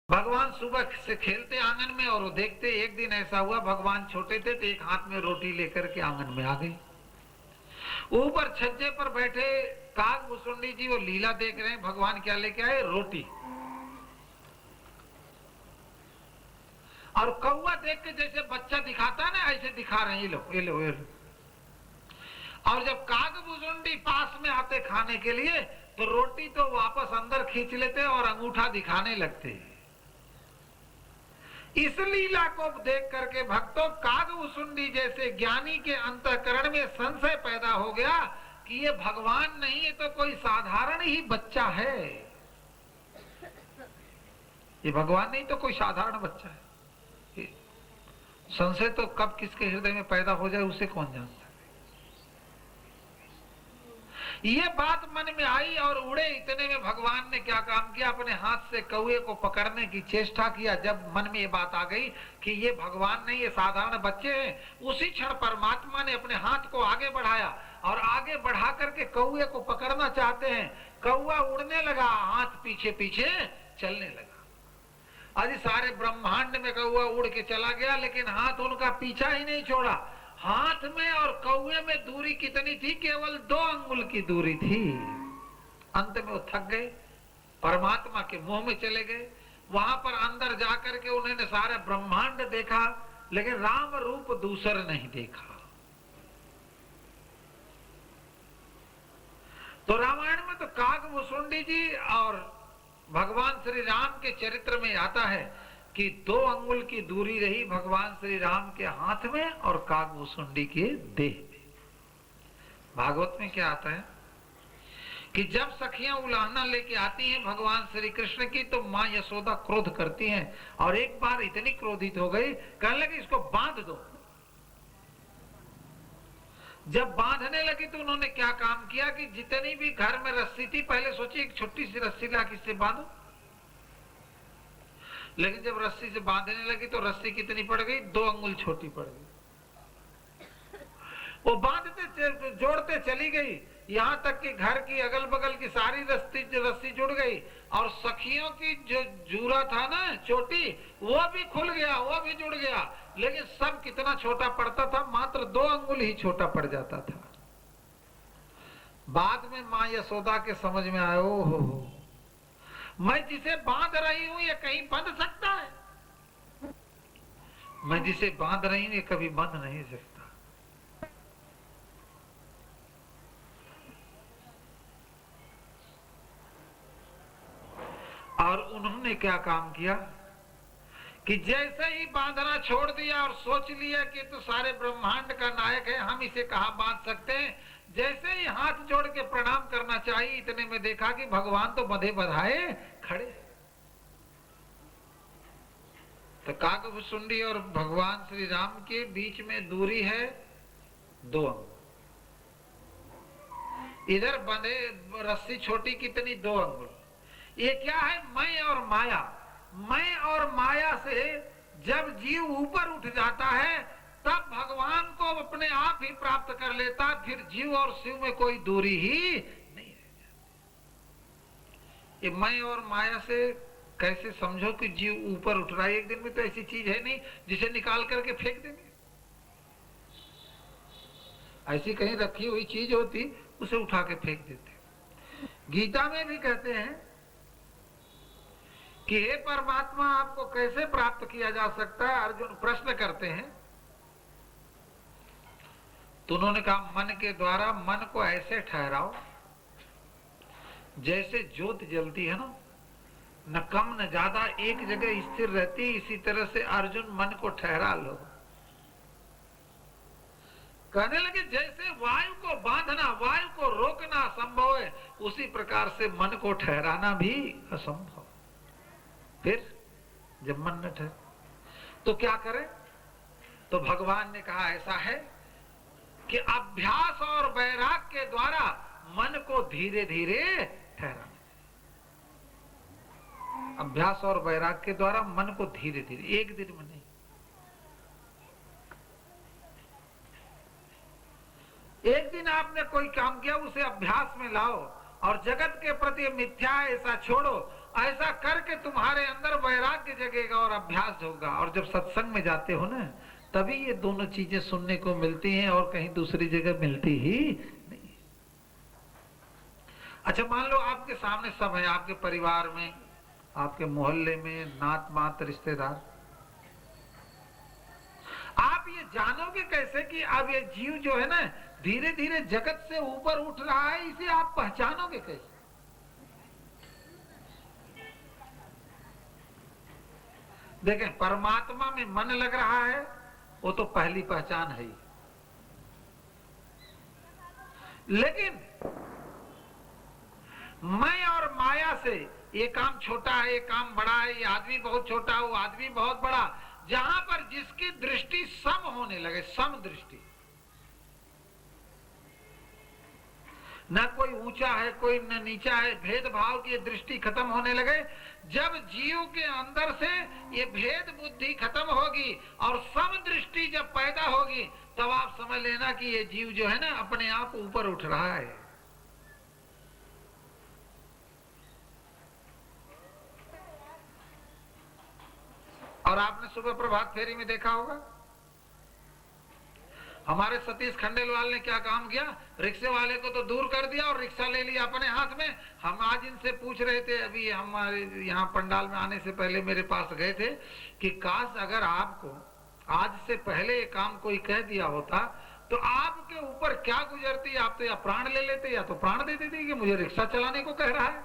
भगवान सुबह से खेलते आंगन में और वो देखते, एक दिन ऐसा हुआ भगवान छोटे थे तो एक हाथ में रोटी लेकर के आंगन में आ गई। ऊपर छज्जे पर बैठे काग भुसुंडी जी वो लीला देख रहे हैं, भगवान क्या लेके आए? रोटी। और कौवा देख के जैसे बच्चा दिखाता ना ऐसे दिखा रहे हैं, ये लो ये लो ये लो। और जब काग भुसुंडी पास में आते खाने के लिए तो रोटी तो वापस अंदर खींच लेते और अंगूठा दिखाने लगते। इस लीला को देख करके भक्तों काग भुसुंडी जैसे ज्ञानी के अंतःकरण में संशय पैदा हो गया कि ये भगवान नहीं, ये तो कोई साधारण ही बच्चा है। ये भगवान नहीं तो कोई साधारण बच्चा है। संशय तो कब किसके हृदय में पैदा हो जाए उसे कौन जानता है। ये बात मन में आई और उड़े। इतने में भगवान ने क्या काम किया, अपने हाथ से कौवे को पकड़ने की चेष्टा किया। जब मन में ये बात आ गई कि ये भगवान नहीं, ये साधारण बच्चे हैं, उसी क्षण परमात्मा ने अपने हाथ को आगे बढ़ाया और आगे बढ़ा करके कौवे को पकड़ना चाहते हैं। कौवा उड़ने लगा, हाथ पीछे पीछे चलने लगा। आज सारे ब्रह्मांड में कौवा उड़ के चला गया, लेकिन हाथ उनका पीछा ही नहीं छोड़ा। हाथ में और कौवे में दूरी कितनी थी? केवल 2 अंगुल की दूरी थी। अंत में वो थक गए, परमात्मा के मुंह में चले गए। वहां पर अंदर जाकर के उन्होंने सारा ब्रह्मांड देखा, लेकिन राम रूप दूसर नहीं देखा। तो रामायण में तो काग भुसुंडी जी और भगवान श्री राम के चरित्र में आता है कि 2 अंगुल की दूरी रही भगवान श्री राम के हाथ में और काग भुसुंडी के देह में। भागवत में क्या आता है कि जब सखियां उलाहना लेके आती हैं भगवान श्री कृष्ण की तो मां यशोदा क्रोध करती हैं और एक बार इतनी क्रोधित हो गई, कहने लगी इसको बांध दो। जब बांधने लगी तो उन्होंने क्या काम किया कि जितनी भी घर में रस्सी थी, पहले सोची एक छोटी सी रस्सी ला किससे बांधो, लेकिन जब रस्सी से बांधने लगी तो रस्सी कितनी पड़ गई? 2 अंगुल छोटी पड़ गई। वो बांधते जोड़ते चली गई, यहां तक कि घर की अगल बगल की सारी रस्सी जुड़ गई और सखियों की जो जूरा था ना चोटी, वो भी खुल गया, वो भी जुड़ गया। लेकिन सब कितना छोटा पड़ता था? मात्र 2 अंगुल ही छोटा पड़ जाता था। बाद में मां यशोदा के समझ में आया, ओ हो, मैं जिसे बांध रही हूं ये कहीं बंध सकता है? मैं जिसे बांध रही हूं ये कभी बंध नहीं सकता। और उन्होंने क्या काम किया कि जैसे ही बांधना छोड़ दिया और सोच लिया कि तो सारे ब्रह्मांड का नायक है, हम इसे कहां बांध सकते हैं, जैसे ही हाथ जोड़ के प्रणाम करना चाहिए, इतने में देखा कि भगवान तो बंधे बधाए खड़े। तो काग भुसुंडी और भगवान श्री राम के बीच में दूरी है 2 अंगुल। इधर बंधे रस्सी छोटी कितनी? 2 अंगुल। ये क्या है? मैं और माया। मैं और माया से जब जीव ऊपर उठ जाता है तब भगवान को अपने आप ही प्राप्त कर लेता, फिर जीव और शिव में कोई दूरी ही नहीं रह जाती। ये मैं और माया से कैसे समझो कि जीव ऊपर उठ रहा है? एक दिन में तो ऐसी चीज है नहीं जिसे निकाल करके फेंक देंगे। ऐसी कहीं रखी हुई चीज होती उसे उठा के फेंक देते। गीता में भी कहते हैं कि हे परमात्मा, आपको कैसे प्राप्त किया जा सकता है? अर्जुन प्रश्न करते हैं तो उन्होंने कहा मन के द्वारा। मन को ऐसे ठहराओ जैसे ज्योत जलती है ना, न कम न ज्यादा, एक जगह स्थिर रहती। इसी तरह से अर्जुन मन को ठहरा लो। कहने लगे जैसे वायु को बांधना, वायु को रोकना असंभव है, उसी प्रकार से मन को ठहराना भी असंभव। फिर जब मन न ठहरे तो क्या करें? तो भगवान ने कहा ऐसा है कि अभ्यास और वैराग के द्वारा मन को धीरे धीरे ठहराना। अभ्यास और वैराग के द्वारा मन को धीरे धीरे, एक दिन में नहीं। एक दिन आपने कोई काम किया, उसे अभ्यास में लाओ और जगत के प्रति मिथ्या ऐसा छोड़ो ऐसा करके तुम्हारे अंदर वैराग्य जगेगा और अभ्यास होगा। और जब सत्संग में जाते हो ना, तभी ये दोनों चीजें सुनने को मिलती हैं और कहीं दूसरी जगह मिलती ही नहीं। अच्छा, मान लो आपके सामने सब है, आपके परिवार में, आपके मोहल्ले में, नात मात रिश्तेदार, आप ये जानोगे कैसे कि अब ये जीव जो है ना धीरे धीरे जगत से ऊपर उठ रहा है? इसे आप पहचानोगे कैसे? देखें, परमात्मा में मन लग रहा है, वो तो पहली पहचान है ही। लेकिन मैं और माया से ये काम छोटा है, ये काम बड़ा है, ये आदमी बहुत छोटा, वो आदमी बहुत बड़ा, जहां पर जिसकी दृष्टि सम होने लगे, सम दृष्टि, न कोई ऊंचा है कोई न नीचा है, भेदभाव की दृष्टि खत्म होने लगे, जब जीव के अंदर से ये भेद बुद्धि खत्म होगी और सम दृष्टि जब पैदा होगी, तब आप समझ लेना कि ये जीव जो है ना अपने आप ऊपर उठ रहा है। और आपने सुबह प्रभात फेरी में देखा होगा, हमारे सतीश खंडेलवाल ने क्या काम किया, रिक्शे वाले को तो दूर कर दिया और रिक्शा ले लिया अपने हाथ में। हम आज इनसे पूछ रहे थे, अभी हमारे यहाँ पंडाल में आने से पहले मेरे पास गए थे, कि काश अगर आपको आज से पहले ये काम कोई कह दिया होता तो आपके ऊपर क्या गुजरती, आप तो या प्राण ले लेते या तो प्राण दे देते कि मुझे रिक्शा चलाने को कह रहा है।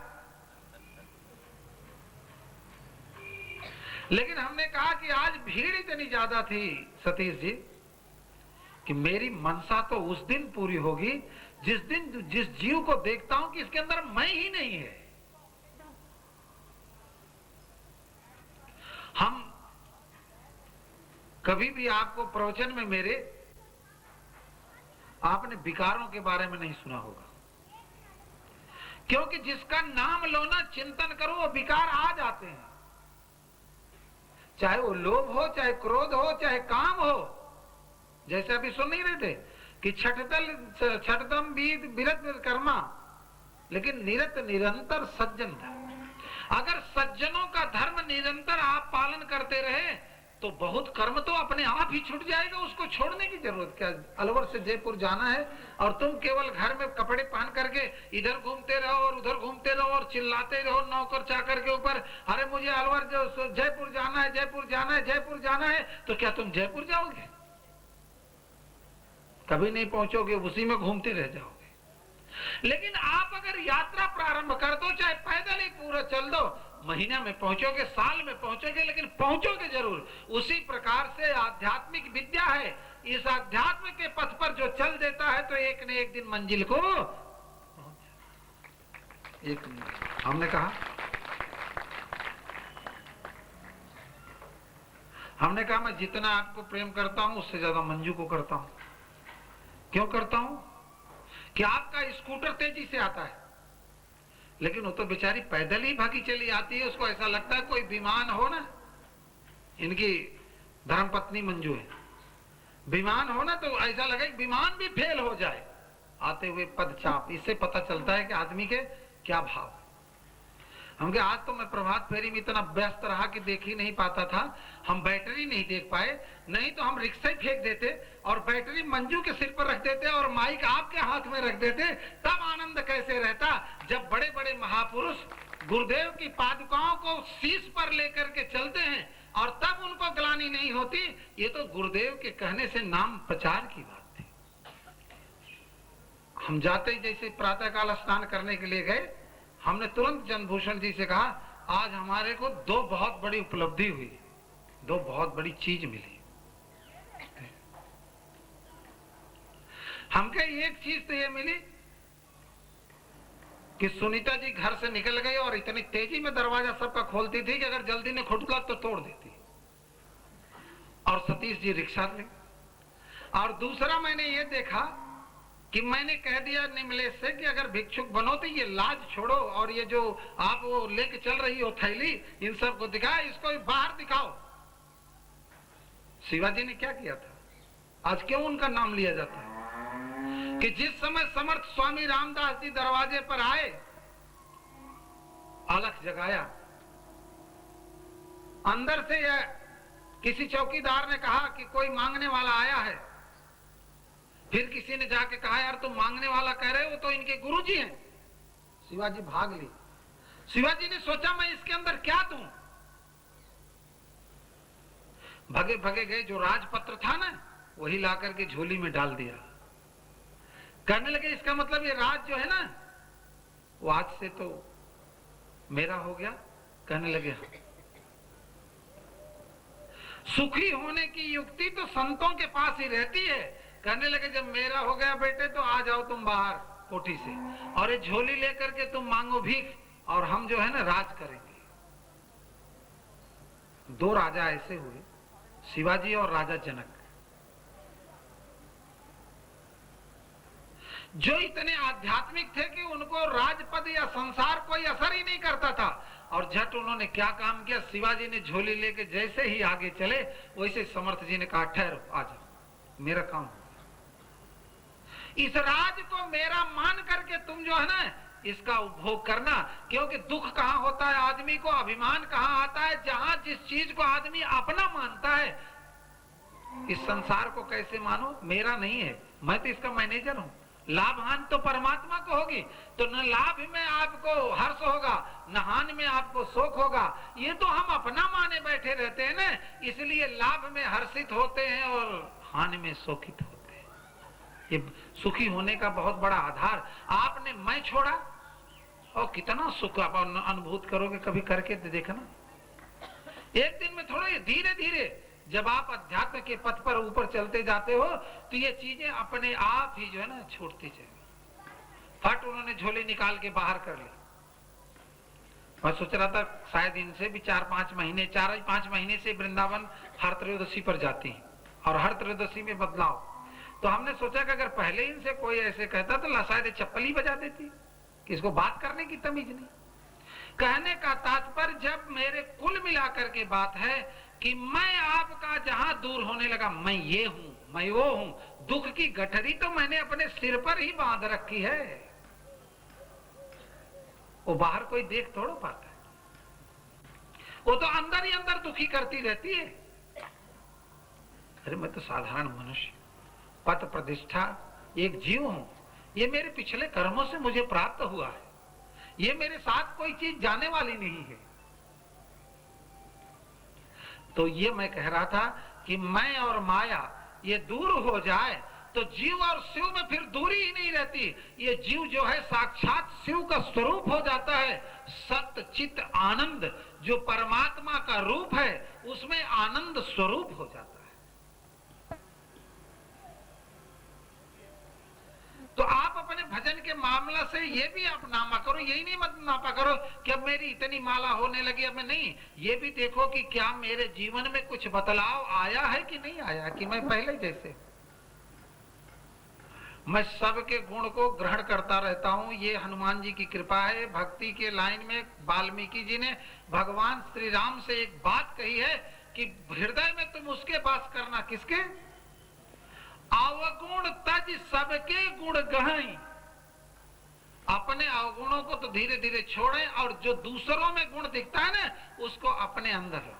लेकिन हमने कहा कि आज भीड़ इतनी ज्यादा थी सतीश जी कि मेरी मनसा तो उस दिन पूरी होगी जिस दिन जिस जीव को देखता हूं कि इसके अंदर मैं ही नहीं है। हम कभी भी आपको प्रवचन में मेरे आपने विकारों के बारे में नहीं सुना होगा, क्योंकि जिसका नाम लो ना, चिंतन करो, वो विकार आ जाते हैं, चाहे वो लोभ हो, चाहे क्रोध हो, चाहे काम हो। जैसे अभी सुन नहीं रहे थे कि छठदम बीत बिरत कर्मा, लेकिन निरत निरंतर सज्जन धर्म। अगर सज्जनों का धर्म निरंतर आप पालन करते रहे तो बहुत कर्म तो अपने आप ही छूट जाएगा, उसको छोड़ने की जरूरत क्या। अलवर से जयपुर जाना है और तुम केवल घर में कपड़े पहन करके इधर घूमते रहो और उधर घूमते रहो और चिल्लाते रहो नौकर चाकर के ऊपर, अरे मुझे अलवर जयपुर जाना है, जयपुर जाना है, जयपुर जाना है, तो क्या तुम जयपुर जाओगे? कभी नहीं पहुंचोगे, उसी में घूमते रह जाओगे। लेकिन आप अगर यात्रा प्रारंभ कर दो, चाहे पैदल ही पूरा चल दो, महीना में पहुंचोगे, साल में पहुंचोगे, लेकिन पहुंचोगे जरूर। उसी प्रकार से आध्यात्मिक विद्या है, इस आध्यात्म के पथ पर जो चल देता है तो एक न एक दिन मंजिल को एक हमने कहा मैं जितना आपको प्रेम करता हूं उससे ज्यादा मंजू को करता हूं। क्यों करता हूं? कि आपका स्कूटर तेजी से आता है, लेकिन वो तो बेचारी पैदल ही भागी चली आती है, उसको ऐसा लगता है कोई विमान हो ना, इनकी धर्मपत्नी मंजू है, विमान हो ना तो ऐसा लगे विमान भी फेल हो जाए आते हुए पदचाप। इससे पता चलता है कि आदमी के क्या भाव। हम आज तो मैं प्रभात फेरी में इतना व्यस्त रहा कि देख ही नहीं पाता था, हम बैटरी नहीं देख पाए, नहीं तो हम रिक्शा ही फेंक देते और बैटरी मंजू के सिर पर रख देते और माइक आपके हाथ में रख देते। तब आनंद कैसे रहता जब बड़े बड़े महापुरुष गुरुदेव की पादुकाओं को शीश पर लेकर के चलते हैं और तब उनको ग्लानि नहीं होती। ये तो गुरुदेव के कहने से नाम प्रचार की बात थी। हम जाते ही जैसे प्रातःकाल स्नान करने के लिए गए, हमने तुरंत चंद्रभूषण जी से कहा आज हमारे को दो बहुत बड़ी उपलब्धि हुई, दो बहुत बड़ी चीज मिली। हमको एक चीज तो ये मिली कि सुनीता जी घर से निकल गई और इतनी तेजी में दरवाजा सबका खोलती थी कि अगर जल्दी ने खुटला तो तोड़ देती, और सतीश जी रिक्शा ले। और दूसरा मैंने ये देखा कि मैंने कह दिया निमलेश से कि अगर भिक्षुक बनो तो ये लाज छोड़ो और ये जो आप वो लेके चल रही हो थैली, इन सबको दिखाओ, इसको बाहर दिखाओ। शिवाजी ने क्या किया था? आज क्यों उनका नाम लिया जाता है कि जिस समय समर्थ स्वामी रामदास जी दरवाजे पर आए, अलख जगाया अंदर से यह किसी चौकीदार ने कहा कि कोई मांगने वाला आया है। फिर किसी ने जाके कहा यार तुम मांगने वाला कह रहे हो, तो इनके गुरुजी हैं। शिवाजी भाग लिए। शिवाजी ने सोचा मैं इसके अंदर क्या दूं। भगे भगे गए, जो राजपत्र था ना वही लाकर के झोली में डाल दिया। कहने लगे इसका मतलब ये राज जो है ना वो आज से तो मेरा हो गया। कहने लगे हाँ। सुखी होने की युक्ति तो संतों के पास ही रहती है। कहने लगे जब मेरा हो गया बेटे तो आ जाओ तुम बाहर कोठी से, और ये झोली लेकर के तुम मांगो भीख, और हम जो है ना राज करेंगे। दो राजा ऐसे हुए, शिवाजी और राजा जनक, जो इतने आध्यात्मिक थे कि उनको राजपद या संसार कोई असर ही नहीं करता था। और झट उन्होंने क्या काम किया, शिवाजी ने झोली लेके जैसे ही आगे चले वैसे समर्थ जी ने कहा ठहरो, आ जाओ, मेरा काम हो। इस राज को मेरा मान करके तुम जो है ना इसका उपभोग करना, क्योंकि दुख कहां होता है आदमी को, अभिमान कहां आता है, जहां जिस चीज को आदमी अपना मानता है। इस संसार को कैसे मानो, मेरा नहीं है, मैं तो इसका मैनेजर हूं। लाभ हानि तो परमात्मा को होगी, तो न लाभ में आपको हर्ष होगा न हानि में आपको शोक होगा। ये तो हम अपना माने बैठे रहते हैं ना, इसलिए लाभ में हर्षित होते हैं और हानि में शोकित होते हैं। ये सुखी होने का बहुत बड़ा आधार। आपने मैं छोड़ा और कितना सुख आप अनुभूत करोगे, कभी करके देखना। एक दिन में थोड़ा, धीरे धीरे जब आप अध्यात्म के पथ पर ऊपर चलते जाते हो तो ये चीजें अपने आप ही जो है ना छूटती जाएगी। फट उन्होंने झोली निकाल के बाहर कर ली। मैं सोच रहा था शायद इनसे भी 4-5 महीने से वृंदावन हर त्रयोदशी पर जाती है और हर त्रयोदशी में बदलाव। तो हमने सोचा कि अगर पहले इनसे कोई ऐसे कहता तो शायद चप्पल ही बजा देती कि इसको बात करने की तमीज नहीं। कहने का तात्पर्य जब मेरे कुल मिलाकर के बात है कि मैं आपका जहां दूर होने लगा, मैं ये हूं, मैं वो हूं, दुख की गठरी तो मैंने अपने सिर पर ही बांध रखी है, वो बाहर कोई देख थोड़ा पाता है, वो तो अंदर ही अंदर दुखी करती रहती है। अरे मैं तो साधारण मनुष्य, पद प्रतिष्ठा, एक जीव हूं, ये मेरे पिछले कर्मों से मुझे प्राप्त हुआ है, ये मेरे साथ कोई चीज जाने वाली नहीं है। तो ये मैं कह रहा था कि मैं और माया ये दूर हो जाए तो जीव और शिव में फिर दूरी ही नहीं रहती। ये जीव जो है साक्षात शिव का स्वरूप हो जाता है। सत्य चित आनंद जो परमात्मा का रूप है उसमें आनंद स्वरूप हो जाता है। तो आप अपने भजन के मामला से ये भी आप नापा करो, यही नहीं मत नापा करो कि अब मेरी इतनी माला होने लगी, अब मैं नहीं। ये भी देखो कि क्या मेरे जीवन में कुछ बदलाव आया है कि नहीं आया, कि मैं पहले जैसे। मैं सबके गुण को ग्रहण करता रहता हूँ, ये हनुमान जी की कृपा है। भक्ति के लाइन में वाल्मीकि जी ने भगवान श्री राम से एक बात कही है कि हृदय में तुम उसके वास करना, किसके? अवगुण तज सबके गुण गहई। अपने अवगुणों को तो धीरे धीरे छोड़ें और जो दूसरों में गुण दिखता है ना उसको अपने अंदर लो।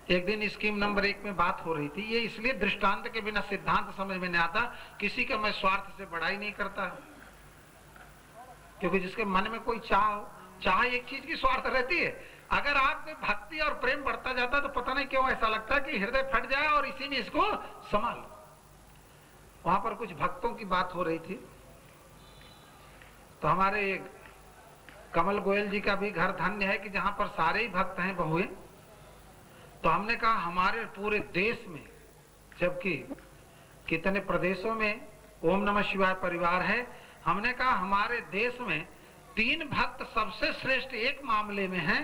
एक दिन स्कीम नंबर 1 में बात हो रही थी, ये इसलिए दृष्टांत के बिना सिद्धांत समझ में नहीं आता। किसी का मैं स्वार्थ से बड़ाई नहीं करता, क्योंकि जिसके मन में कोई चाह एक चीज की स्वार्थ रहती है। अगर आपके भक्ति और प्रेम बढ़ता जाता तो पता नहीं क्यों ऐसा लगता है कि हृदय फट जाए और इसी में इसको संभाल। वहां पर कुछ भक्तों की बात हो रही थी, तो हमारे कमल गोयल जी का भी घर धन्य है कि जहां पर सारे ही भक्त हैं बहुए। तो हमने कहा हमारे पूरे देश में, जबकि कितने प्रदेशों में ओम नमः शिवाय परिवार है, हमने कहा हमारे देश में 3 भक्त सबसे श्रेष्ठ एक मामले में हैं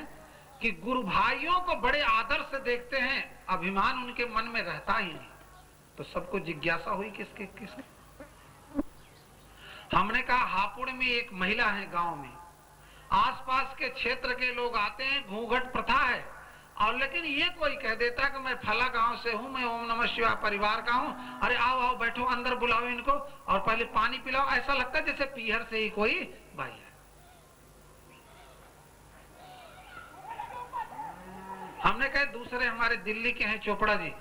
कि गुरु भाइयों को बड़े आदर से देखते हैं, अभिमान उनके मन में रहता ही नहीं। तो सबको जिज्ञासा हुई किसके। हमने कहा हापुड़ में एक महिला है गांव में, आसपास के क्षेत्र के लोग आते हैं, घूंघट प्रथा है, और लेकिन ये कोई कह देता कि मैं फला गांव से हूं, मैं ओम नमः शिवाय परिवार का हूं, अरे आओ आओ बैठो, अंदर बुलाओ इनको और पहले पानी पिलाओ। ऐसा लगता है जैसे पीहर से ही कोई भाई है। उन्होंने कहा दूसरे हमारे दिल्ली के हैं चोपड़ा जी,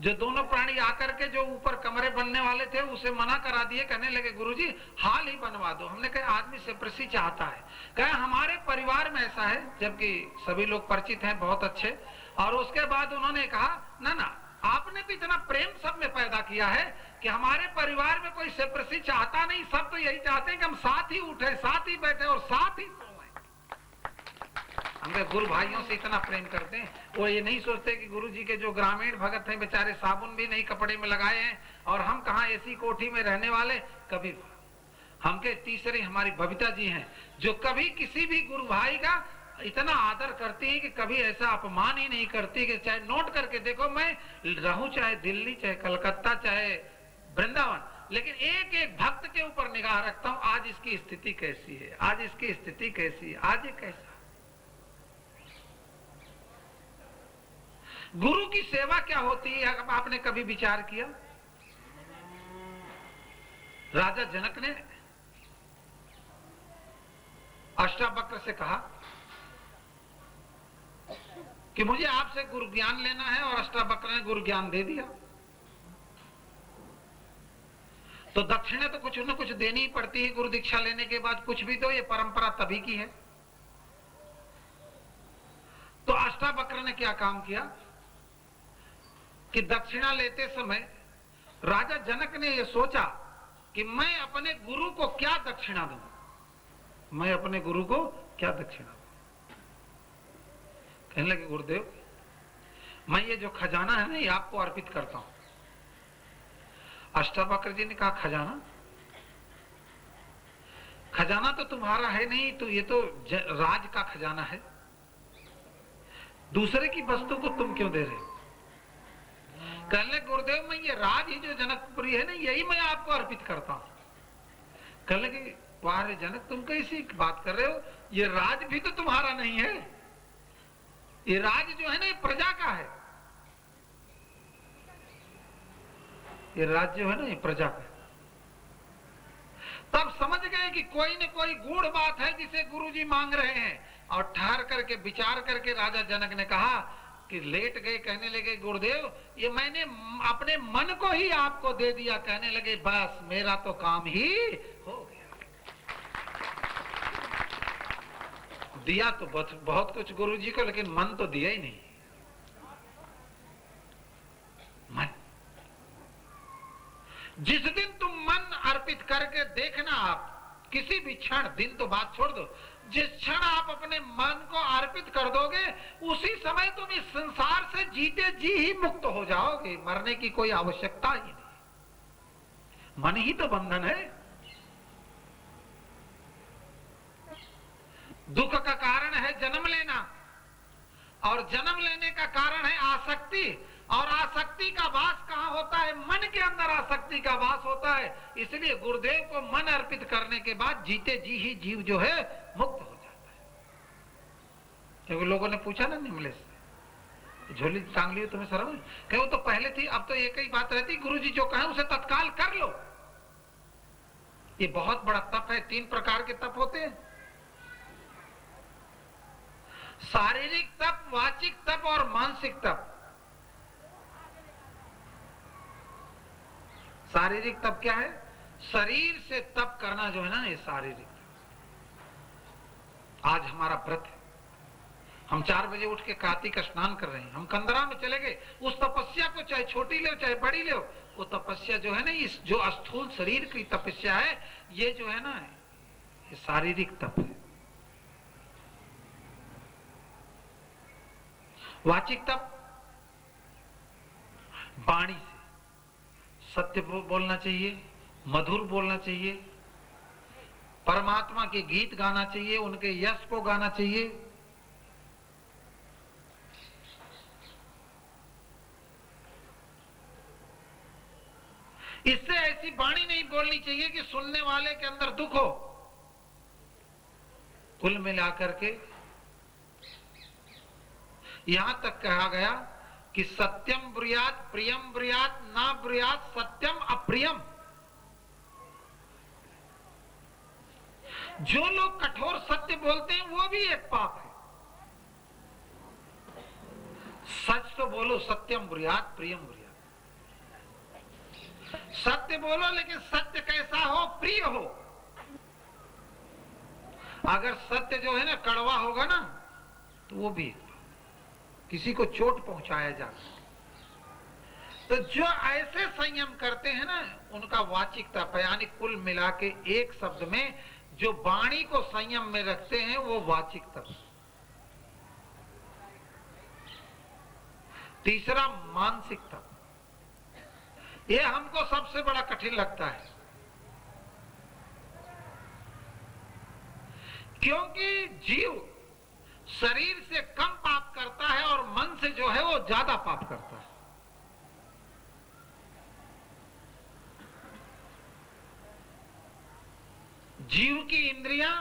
जो दोनों प्राणी आकर के जो ऊपर कमरे बनने वाले थे उसे मना करा दिए, कहने लगे गुरुजी हाल ही बनवा दो। हमने कहा आदमी सेपरेसी चाहता है, कहा हमारे परिवार में ऐसा है, जबकि सभी लोग परिचित हैं बहुत अच्छे। और उसके बाद उन्होंने कहा ना ना, आपने भी इतना प्रेम सब में पैदा किया है कि हमारे परिवार में कोई सेपरेसी चाहता नहीं, सब तो यही चाहते हैं कि हम साथ ही उठे, साथ ही बैठे और साथ ही सोए। हम गुरु भाइयों से इतना प्रेम करते हैं, वो ये नहीं सोचते कि गुरु जी के जो ग्रामीण भगत हैं बेचारे साबुन भी नहीं कपड़े में लगाए हैं और हम कहाँ ऐसी कोठी में रहने वाले। कभी हम के तीसरे हमारी बबीता जी हैं जो कभी किसी भी गुरु भाई का इतना आदर करती है कि कभी ऐसा अपमान ही नहीं करती कि चाहे नोट करके देखो, मैं रहूं चाहे दिल्ली चाहे कलकत्ता चाहे वृंदावन, लेकिन एक एक भक्त के ऊपर निगाह रखता हूं, आज इसकी स्थिति कैसी है, आज इसकी स्थिति कैसी है, आज ये कैसा। गुरु की सेवा क्या होती है, आपने कभी विचार किया? राजा जनक ने अष्टावक्र से कहा कि मुझे आपसे गुरु ज्ञान लेना है, और अष्टावक्र ने गुरु ज्ञान दे दिया। तो दक्षिणा तो कुछ न कुछ देनी ही पड़ती है, गुरु दीक्षा लेने के बाद कुछ भी दो, ये परंपरा तभी की है। तो अष्टावक्र ने क्या काम किया कि दक्षिणा लेते समय राजा जनक ने यह सोचा कि मैं अपने गुरु को क्या दक्षिणा दूं, मैं अपने गुरु को क्या दक्षिणा दूं। कहने लगे गुरुदेव मैं ये जो खजाना है ना ये आपको अर्पित करता हूं। अष्टावक्र जी ने कहा खजाना, खजाना तो तुम्हारा है नहीं, तो ये तो राज का खजाना है, दूसरे की वस्तु को तुम क्यों दे रहे हो? कहने लगे गुरुदेव मैं ये राज ही जो जनकपुरी है ना यही मैं आपको अर्पित करता हूं। कहने लगे वाह रे जनक तुम कैसी बात कर रहे हो, ये राज भी तो तुम्हारा नहीं है, ये राज जो है ना ये प्रजा का है, ये राज जो है ना ये प्रजा का है। तब समझ गए कि कोई न कोई गूढ़ बात है जिसे गुरुजी मांग रहे हैं, और ठहर करके विचार करके राजा जनक ने कहा कि लेट गए, कहने लगे गुरुदेव ये मैंने अपने मन को ही आपको दे दिया। कहने लगे बस मेरा तो काम ही हो गया। दिया तो बहुत कुछ गुरुजी को, लेकिन मन तो दिया ही नहीं। मन, जिस दिन तुम मन अर्पित करके देखना, आप किसी भी क्षण, दिन तो बात छोड़ दो, जिस क्षण आप अपने मन को अर्पित कर दोगे उसी समय तुम इस संसार से जीते जी ही मुक्त हो जाओगे, मरने की कोई आवश्यकता ही नहीं। मन ही तो बंधन है। दुख का कारण है जन्म लेना, और जन्म लेने का कारण है आसक्ति, और आसक्ति का वास कहां होता है? मन के अंदर आसक्ति का वास होता है। इसलिए गुरुदेव को मन अर्पित करने के बाद जीते जी ही जीव जो है मुक्त हो जाता है। क्योंकि लोगों ने पूछा ना निमलेश से, झोली टांग ली तुम्हें शर्म? कहे वो तो पहले थी, अब तो एक ही बात रहती, गुरुजी जो कहे उसे तत्काल कर लो। ये बहुत बड़ा तप है। 3 प्रकार के तप होते हैं, शारीरिक तप, वाचिक तप और मानसिक तप। शारीरिक तप क्या है? शरीर से तप करना जो है ना ये शारीरिक। आज हमारा व्रत है, हम 4 बजे उठ के कार्तिक स्नान कर रहे हैं, हम कंदरा में चले गए। उस तपस्या को चाहे छोटी ले चाहे बड़ी ले, वो तपस्या जो है ना, इस जो स्थूल शरीर की तपस्या है, ये जो है ना ये शारीरिक तप है। वाचिक तप, वाणी से सत्य बोलना चाहिए, मधुर बोलना चाहिए, परमात्मा के गीत गाना चाहिए, उनके यश को गाना चाहिए। इससे ऐसी वाणी नहीं बोलनी चाहिए कि सुनने वाले के अंदर दुख हो। कुल मिलाकर के यहां तक कहा गया कि सत्यम ब्रूयात प्रियम ब्रूयात ना ब्रूयात सत्यम अप्रियम। जो लोग कठोर सत्य बोलते हैं वो भी एक पाप है। सच तो बोलो, सत्यम ब्रूयात प्रियम ब्रूयात। सत्य बोलो, लेकिन सत्य कैसा हो? प्रिय हो। अगर सत्य जो है ना कड़वा होगा ना, तो वो भी किसी को चोट पहुंचाया जा सकता। तो जो ऐसे संयम करते हैं ना, उनका वाचिक तप, यानी कुल मिला के एक शब्द में जो वाणी को संयम में रखते हैं, वो वाचिक तप। तीसरा मानसिक तप, ये हमको सबसे बड़ा कठिन लगता है, क्योंकि जीव शरीर से कम पाप करता है और मन से जो है वो ज्यादा पाप करता है। जीव की इंद्रियां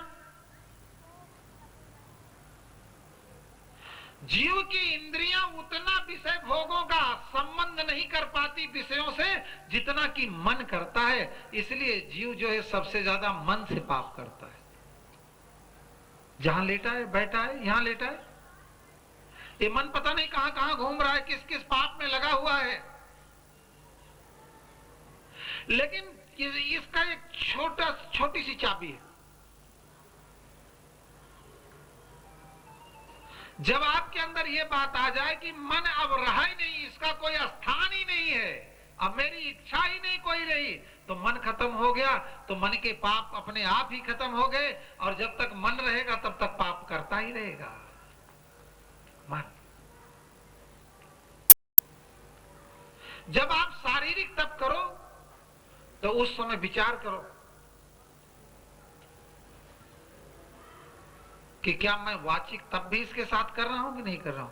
उतना विषय भोगों का संबंध नहीं कर पाती विषयों से जितना कि मन करता है। इसलिए जीव जो है सबसे ज्यादा मन से पाप करता है। जहां लेटा है, बैठा है, यहां लेटा है, ये मन पता नहीं कहां कहां घूम रहा है, किस किस पाप में लगा हुआ है। लेकिन इसका एक छोटी सी चाबी है। जब आपके अंदर ये बात आ जाए कि मन अब रहा ही नहीं, इसका कोई स्थान ही नहीं है, अब मेरी इच्छा ही नहीं कोई रही, तो मन खत्म हो गया, तो मन के पाप अपने आप ही खत्म हो गए। और जब तक मन रहेगा तब तक पाप करता ही रहेगा मन। जब आप शारीरिक तप करो तो उस समय विचार करो कि क्या मैं वाचिक तप भी इसके साथ कर रहा हूं कि नहीं कर रहा हूं।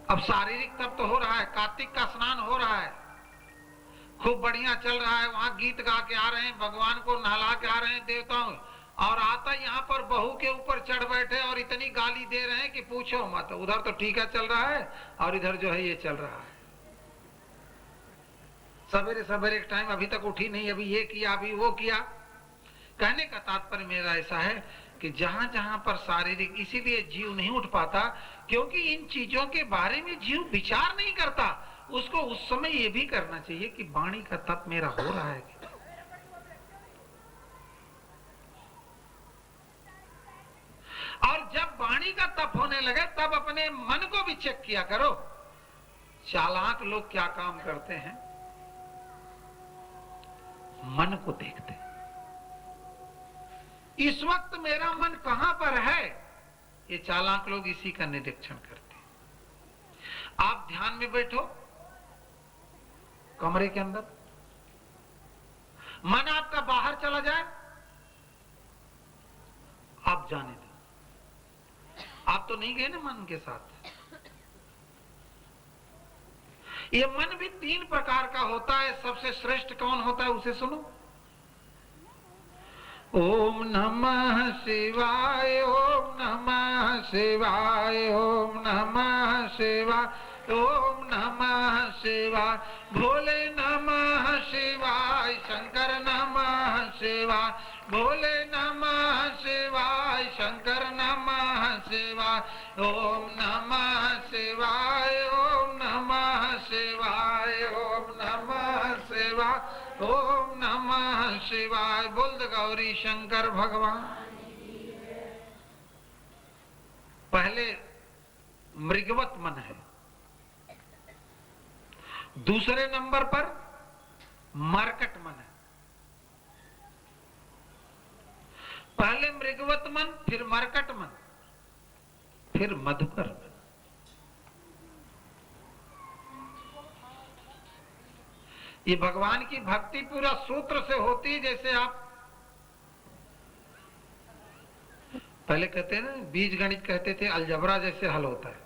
अब शारीरिक तप तो हो रहा है, कार्तिक का स्नान हो रहा है, खूब बढ़िया चल रहा है, वहां गीत गा के आ रहे हैं, भगवान को नहला के आ रहे हैं देवताओं, और आता यहाँ पर बहू के ऊपर चढ़ बैठे और इतनी गाली दे रहे हैं कि पूछो मत। उधर तो टीका चल रहा है और इधर जो है ये चल रहा है। सवेरे सवेरे एक टाइम, अभी तक उठी नहीं, अभी ये किया, अभी वो किया। कहने का तात्पर्य मेरा ऐसा है कि जहां जहां पर शारीरिक, इसीलिए जीव नहीं उठ पाता, क्योंकि इन चीजों के बारे में जीव विचार नहीं करता। उसको उस समय ये भी करना चाहिए कि वाणी का तप मेरा हो रहा है। और जब वाणी का तप होने लगे तब अपने मन को भी चेक किया करो। चालाक लोग क्या काम करते हैं, मन को देखते। इस वक्त मेरा मन कहां पर है, ये चालाक लोग इसी का निरीक्षण करते हैं। आप ध्यान में बैठो कमरे के अंदर, मन आपका बाहर चला जाए, आप जाने दो। आप तो नहीं गए ना मन के साथ। ये मन भी 3 प्रकार का होता है। सबसे श्रेष्ठ कौन होता है उसे सुनो। ओम नमः शिवाय, ओम नमः शिवाय, ओम नमः शिवाय, ओम नमः शिवाय, भोले नमः शिवाय, शंकर नमः शिवाय, भोले नमः शिवाय, शंकर नमः शिवाय, ओम नमः शिवाय, ओम नमः शिवाय, ओम नमः शिवाय, ओम नमः शिवाय। बोल दो गौरी शंकर भगवान। पहले मृगवत मन है, दूसरे नंबर पर मरकट मन है। पहले मृगवत मन, फिर मरकट मन, फिर मधुकर मन। ये भगवान की भक्ति पूरा सूत्र से होती है। जैसे आप पहले कहते हैं ना, बीज गणित कहते थे, अलजबरा जैसे हल होता है।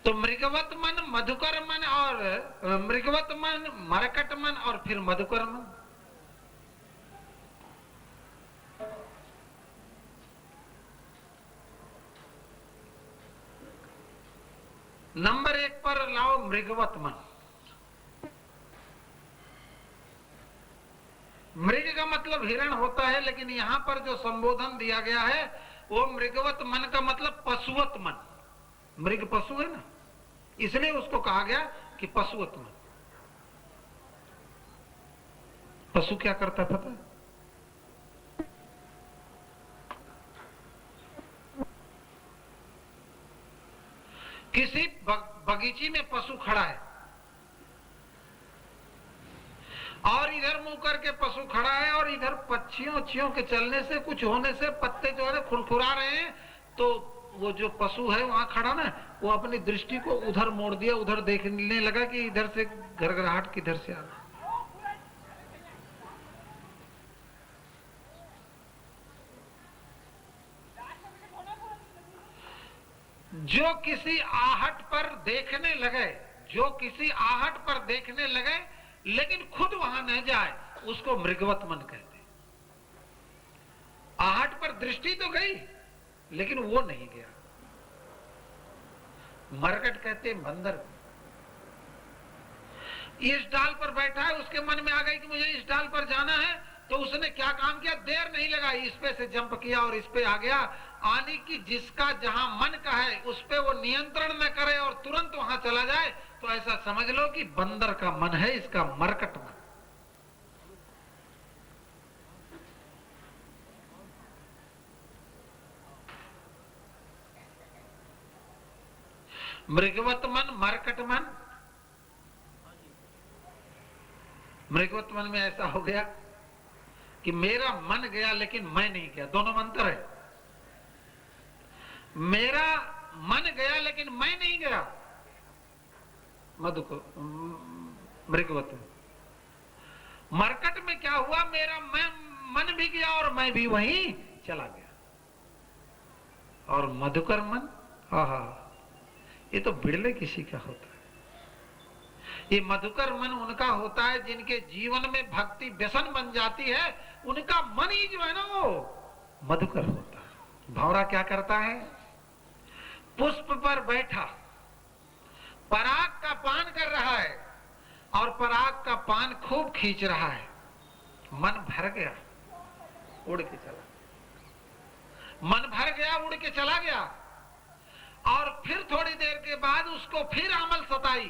तो मृगवत मन, मधुकर मन, और मृगवत मन, मरकट मन, और फिर मधुकर मन। नंबर 1 पर लाओ मृगवत मन। मृग का मतलब हिरण होता है, लेकिन यहाँ पर जो संबोधन दिया गया है वो मृगवत मन का मतलब पशुवत मन। मृग पशु है ना, इसलिए उसको कहा गया कि पशुवत मन। पशु क्या करता है पता है? किसी बगीची में पशु खड़ा है और इधर मुंह करके पशु खड़ा है और इधर पक्षियों के चलने से, कुछ होने से पत्ते जो है खुरखुरा रहे हैं, तो वो जो पशु है वहां खड़ा ना, वो अपनी दृष्टि को उधर मोड़ दिया, उधर देखने लगा कि इधर से घरघराहट किधर से आ रहा। जो किसी आहट पर देखने लगे, जो किसी आहट पर देखने लगे लेकिन खुद वहां न जाए, उसको मृगवत मन कहते हैं। आहट पर दृष्टि तो गई लेकिन वो नहीं गया। मरकट कहते हैं बंदर। इस डाल पर बैठा है, उसके मन में आ गई कि मुझे इस डाल पर जाना है, तो उसने क्या काम किया, देर नहीं लगाई, इस पे से जंप किया और इस पे आ गया। आने की जिसका जहां मन का है उस पे वो नियंत्रण न करे और तुरंत वहां चला जाए, तो ऐसा समझ लो कि बंदर का मन है, इसका मरकट मन। मृगवत मन, मरकट मन। मृगवत मन में ऐसा हो गया कि मेरा मन गया लेकिन मैं नहीं गया, दोनों में अंतर है। मेरा मन गया लेकिन मैं नहीं गया, मधु को मृगवत में। मरकट में क्या हुआ, मेरा मन भी गया और मैं भी वहीं चला गया। और मधुकर मन, आहा, ये तो बिड़ले किसी का होता है। ये मधुकर मन उनका होता है जिनके जीवन में भक्ति व्यसन बन जाती है, उनका मन ही जो है ना वो मधुकर होता है। भंवरा क्या करता है, पुष्प पर बैठा पराग का पान कर रहा है और पराग का पान खूब खींच रहा है, मन भर गया, उड़ के चला। मन भर गया, उड़ के चला गया। और फिर थोड़ी देर के बाद उसको फिर अमल सताई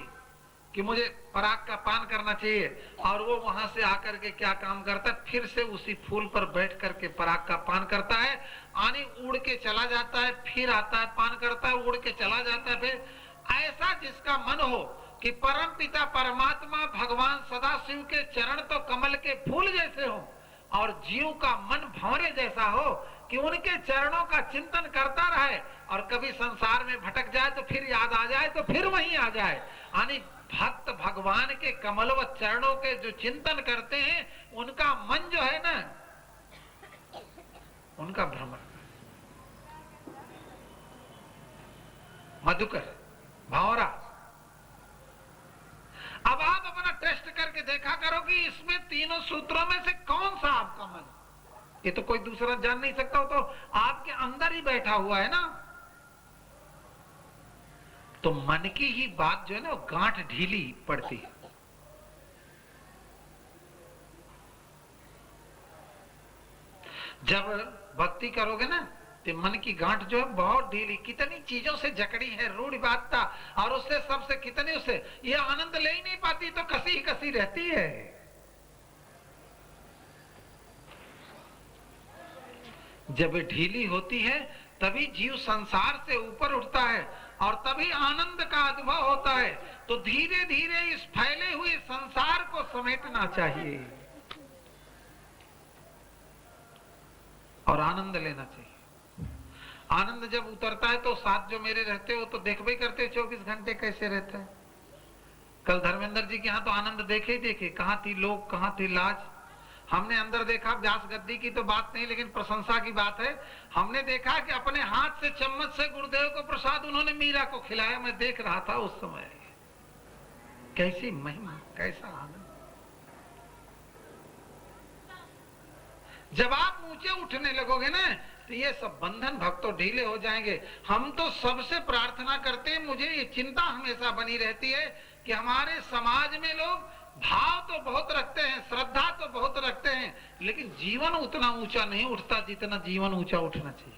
कि मुझे पराग का पान करना चाहिए, और वो वहां से आकर के क्या काम करता है, फिर से उसी फूल पर बैठ करके पराग का पान करता है। आनी उड़ के चला जाता है, फिर आता है, पान करता है, उड़ के चला जाता है। फिर ऐसा जिसका मन हो कि परम पिता परमात्मा भगवान सदाशिव के चरण तो कमल के फूल जैसे हो, और जीव का मन भंवरे जैसा हो कि उनके चरणों का चिंतन करता रहे, और कभी संसार में भटक जाए तो फिर याद आ जाए तो फिर वहीं आ जाए। यानी भक्त भगवान के कमलवत चरणों के जो चिंतन करते हैं, उनका मन जो है ना, उनका भ्रमण। मधुकर, भंवरा। अब आप अपना टेस्ट करके देखा करो कि इसमें तीनों सूत्रों में से कौन सा आपका मन। ये तो कोई दूसरा जान नहीं सकता, तो आपके अंदर ही बैठा हुआ है ना। तो मन की ही बात जो है ना, गांठ ढीली पड़ती है। जब भक्ति करोगे ना, तो मन की गांठ जो है बहुत ढीली, कितनी चीजों से जकड़ी है, रूढ़ बात था, और उससे सबसे कितने उससे ये आनंद ले ही नहीं पाती, तो कसी ही कसी रहती है। जब ढीली होती है तभी जीव संसार से ऊपर उठता है और तभी आनंद का अनुभव होता है। तो धीरे धीरे इस फैले हुए संसार को समेटना चाहिए और आनंद लेना चाहिए। आनंद जब उतरता है तो साथ जो मेरे रहते हो तो देख भी करते 24 घंटे कैसे रहता है। कल धर्मेंद्र जी के यहाँ तो आनंद देखे ही देखे, कहाँ थी लोग, कहाँ थी लाज। हमने अंदर देखा, व्यास गद्दी की तो बात नहीं लेकिन प्रशंसा की बात है, हमने देखा कि अपने हाथ से चम्मच से गुरुदेव को प्रसाद उन्होंने मीरा को खिलाया। मैं देख रहा था उस समय, कैसी महिमा, कैसा आनंद। जब आप ऊंचे उठने लगोगे ना, तो ये सब बंधन भक्तों ढीले हो जाएंगे। हम तो सबसे प्रार्थना करते हैं, मुझे ये चिंता हमेशा बनी रहती है कि हमारे समाज में लोग भाव तो बहुत रखते हैं, श्रद्धा तो बहुत रखते हैं, लेकिन जीवन उतना ऊंचा नहीं उठता जितना जीवन ऊंचा उठना चाहिए।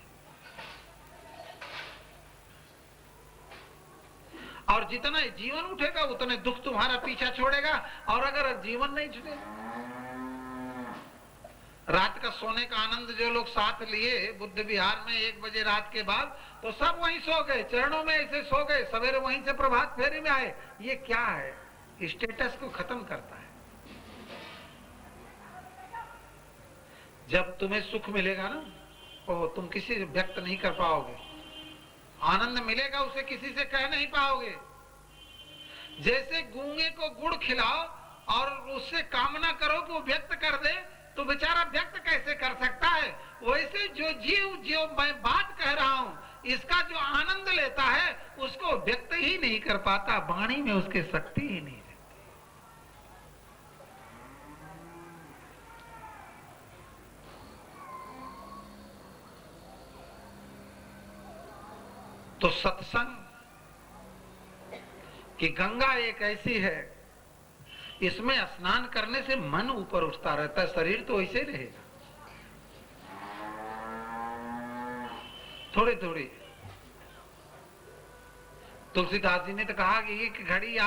और जितना जीवन उठेगा उतने दुख तुम्हारा पीछा छोड़ेगा। और अगर जीवन नहीं छूटे, रात का सोने का आनंद जो लोग साथ लिए बुद्ध विहार में 1 बजे रात के बाद, तो सब वहीं सो गए, चरणों में ऐसे सो गए, सवेरे वहीं से प्रभात फेरी में आए। ये क्या है? स्टेटस को खत्म करता है। जब तुम्हें सुख मिलेगा ना, वो तुम किसी से व्यक्त नहीं कर पाओगे। आनंद मिलेगा उसे किसी से कह नहीं पाओगे। जैसे गूंगे को गुड़ खिलाओ और उससे कामना करो कि वो व्यक्त कर दे, तो बेचारा व्यक्त कैसे कर सकता है? वैसे जो जीव, जो मैं बात कह रहा हूं, इसका जो आनंद लेता है उसको व्यक्त ही नहीं कर पाता। वाणी में उसकी शक्ति ही नहीं रहती। तो सत्संग कि गंगा एक ऐसी है, इसमें स्नान करने से मन ऊपर उठता रहता है, शरीर तो ऐसे रहेगा। थोड़ी थोड़ी तुलसीदास जी ने तो कहा कि एक घड़ी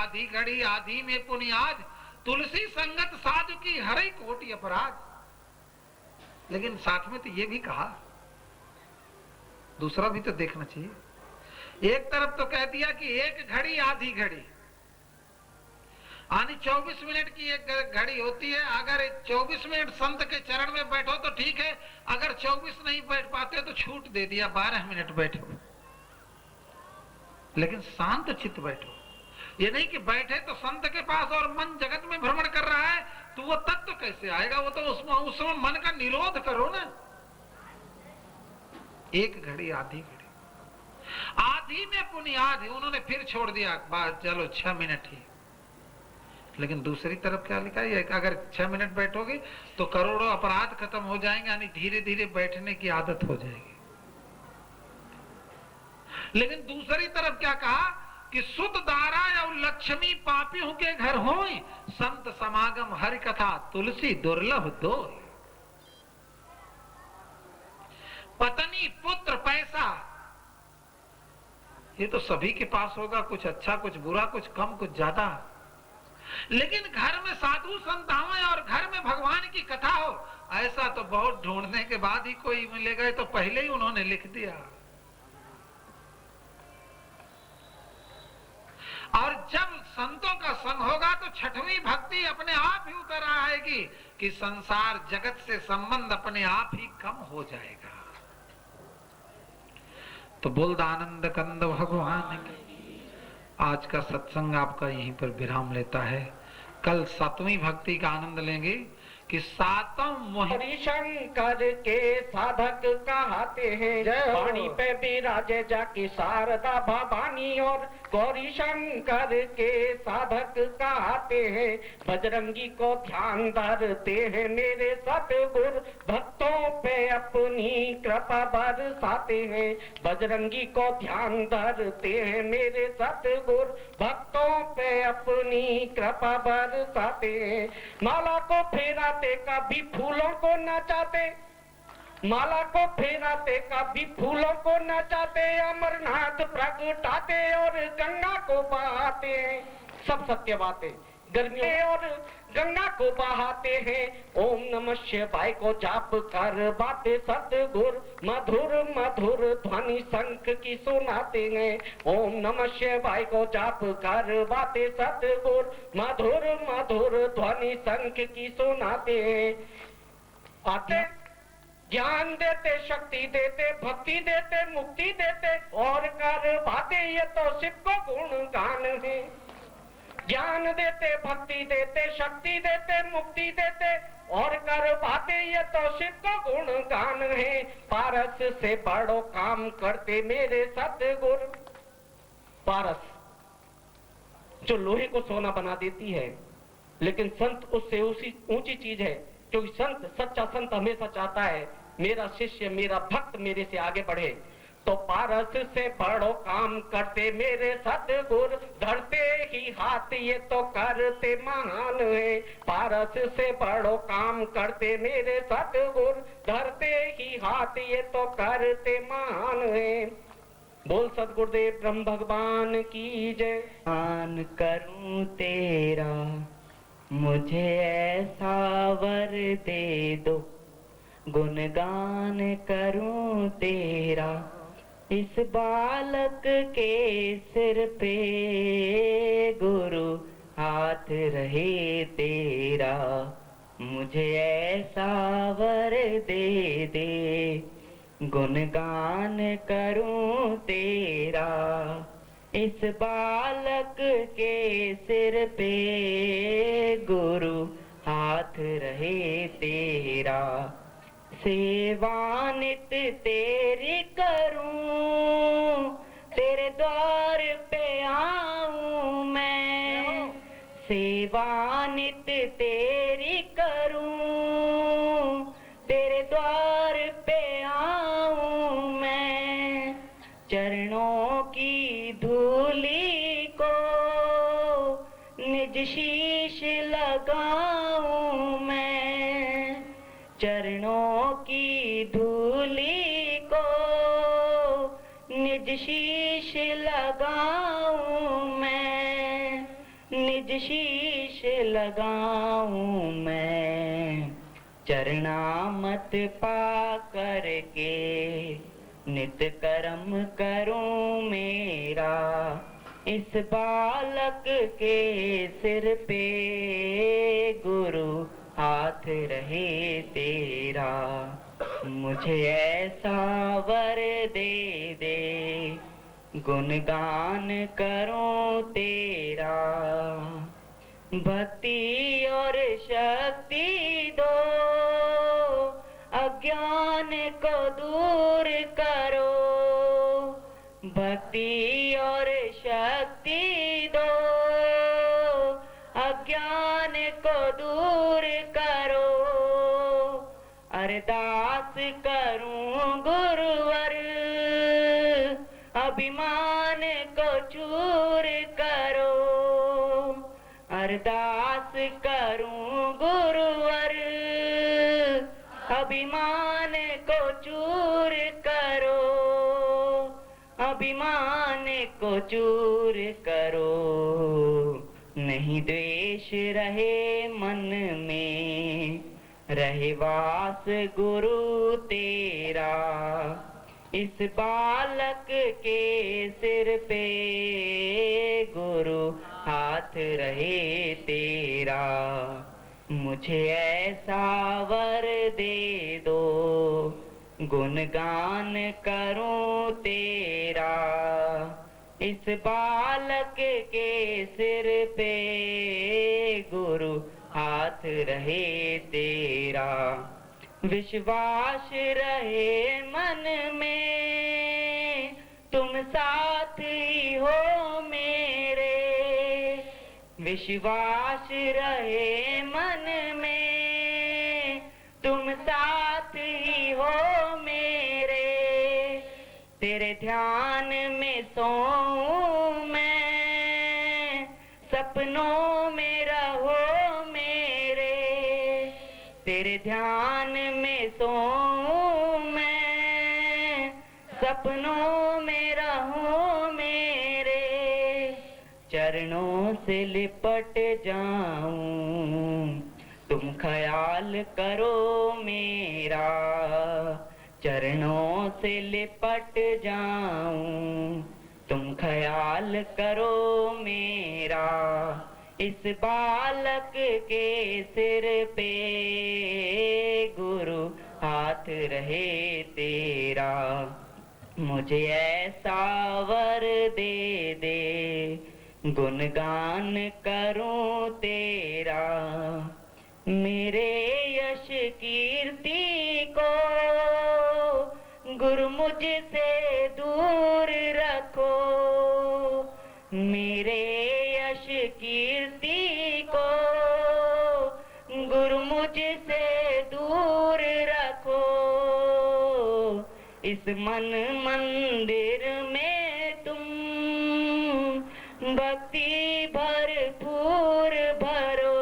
आधी में पुनियाद, तुलसी संगत साधु की हरे कोटि अपराध। लेकिन साथ में तो ये भी कहा, दूसरा भी तो देखना चाहिए। एक तरफ तो कह दिया कि एक घड़ी आधी घड़ी, यानी 24 मिनट की एक घड़ी होती है। अगर 24 मिनट संत के चरण में बैठो तो ठीक है, अगर 24 नहीं बैठ पाते तो छूट दे दिया, 12 मिनट बैठो, लेकिन शांत चित्त बैठो। ये नहीं कि बैठे तो संत के पास और मन जगत में भ्रमण कर रहा है, तो वो तत्व कैसे आएगा? वो तो उसमें मन का निरोध करो ना। एक घड़ी आधी घड़ी, आधी में पुनियाद, उन्होंने फिर छोड़ दिया बात, चलो 6 मिनट ही। लेकिन दूसरी तरफ क्या लिखा है? अगर 6 मिनट बैठोगे तो करोड़ों अपराध खत्म हो जाएंगे, यानी धीरे धीरे बैठने की आदत हो जाएगी। लेकिन दूसरी तरफ क्या कहा कि सुत दारा और लक्ष्मी पापियों के घर होए, संत समागम हरि कथा तुलसी दुर्लभ दो। पत्नी पुत्र पैसा ये तो सभी के पास होगा, कुछ अच्छा कुछ बुरा, कुछ कम कुछ ज्यादा। लेकिन घर में साधु संत हो और घर में भगवान की कथा हो, ऐसा तो बहुत ढूंढने के बाद ही कोई मिलेगा। तो पहले ही उन्होंने लिख दिया। और जब संतों का संग होगा तो 6वीं भक्ति अपने आप ही उतर आएगी कि संसार जगत से संबंध अपने आप ही कम हो जाएगा। तो बोल आनंद कंद भगवान की। आज का सत्संग आपका यहीं पर विराम लेता है। कल 7वीं भक्ति का आनंद लेंगे कि 7वां शंकर के साधक कहते हैं, पानी पे विराजे जाकी शारदा भवानी। और गौरी शंकर के साधक कहते हैं, बजरंगी को ध्यान धरते हैं मेरे सतगुरु, भक्तों पे अपनी कृपा बरसाते हैं। बजरंगी को ध्यान धरते हैं मेरे सतगुरु, भक्तों पे अपनी कृपा बरसाते हैं। माला को फेराते कभी फूलों को नचाते, माला को फेराते कभी फूलों को नचाते, अमरनाथ प्रगटाते और गंगा को बहाते। सब सत्य बातें। गर्मियों और गंगा को बहाते हैं, ओम नमः शिवाय को जाप कर बातें सतगुरु, मधुर मधुर ध्वनि शंख की सुनाते हैं। ओम नमः शिवाय को जाप कर बातें सतगुरु, मधुर मधुर ध्वनि शंख की सुनाते हैं। आते ज्ञान देते, शक्ति देते, भक्ति देते, मुक्ति देते और कर बातें, ये तो शिव को गुणगान है। ज्ञान देते, भक्ति देते, शक्ति देते, मुक्ति देते और कर बातें, ये तो शिव को गुणगान है। पारस से बड़ो काम करते मेरे सतगुरु। पारस जो लोहे को सोना बना देती है, लेकिन संत उससे ऊंची चीज है, क्योंकि संत, सच्चा संत हमेशा चाहता है मेरा शिष्य, मेरा भक्त मेरे से आगे बढ़े। तो पारस से बड़ो काम करते मेरे सतगुरु, धरते ही हाथ ये तो करते महान है। पारस से बड़ो काम करते मेरे सतगुरु, धरते ही हाथ ये तो करते महान है। बोल सतगुरुदेव ब्रह्म भगवान की जय। मान करूं तेरा मुझे ऐसा वर दे दो, गुणगान करूं तेरा इस बालक के सिर पे, गुरु हाथ रहे तेरा मुझे ऐसा वर दे दे, गुणगान करूं तेरा इस बालक के सिर पे, गुरु हाथ रहे तेरा। सेवा नित तेरी करूं, तेरे द्वार पे आऊं मैं, सेवा नित तेरी करूं, तेरे द्वार पे आऊं मैं, चरणों की धूली को निज शीश लगाऊं मैं, चरणों की धूली को निज शीश लगाऊं मैं, निज शीश लगाऊं मैं, चरणामत पा करके नित कर्म करूं मेरा, इस बालक के सिर पे, गुरु हाथ रहे तेरा मुझे ऐसा वर दे दे, गुणगान करूं तेरा। भक्ति और शक्ति दो, अज्ञान को दूर करो, भक्ति और शक्ति दो, अज्ञान को दूर करो, अरदास करूं गुरुवर अभिमान को चूर करो, अरदास करूं गुरुवर अभिमान को चूर करो, अभिमान को चूर करो, नहीं द्वेष रहे मन में, रहे वास गुरु तेरा, इस बालक के सिर पे, गुरु हाथ रहे तेरा मुझे ऐसा वर दे दो, गुणगान करूं तेरा, इस बालक के सिर पे, गुरु हाथ रहे तेरा। विश्वास रहे मन में, तुम साथ ही हो मेरे, विश्वास रहे मन में, तुम साथ ही हो मेरे, तेरे ध्यान में सोऊं मैं, सपनों में रहो मेरे, तेरे ध्यान में सोऊं मैं, सपनों में रहूं मेरे, चरणों से लिपट जाऊं, तुम ख्याल करो मेरा, चरणों से लिपट जाऊं, तुम ख्याल करो मेरा, इस बालक के सिर पे, गुरु हाथ रहे तेरा, मुझे ऐसा वर दे दे, गुणगान करूं तेरा, मेरे यश कीर्ति को गुरु मुझसे दूर रखो, मेरे यश कीर्ति को गुरु मुझसे दूर रखो, इस मन मंदिर में तुम भक्ति भरपूर भरो,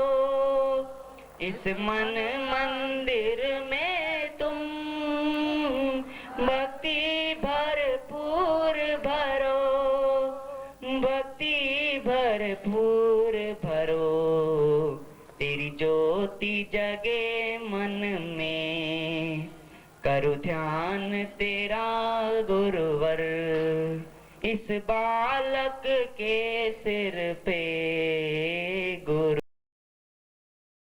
इस मन मंदिर में तुम भक्ति भरपूर भरो, भक्ति भरपूर भरो। तेरी ज्योति जगे मन में, करो ध्यान तेरा गुरुवर, इस बालक के सिर पे गुरु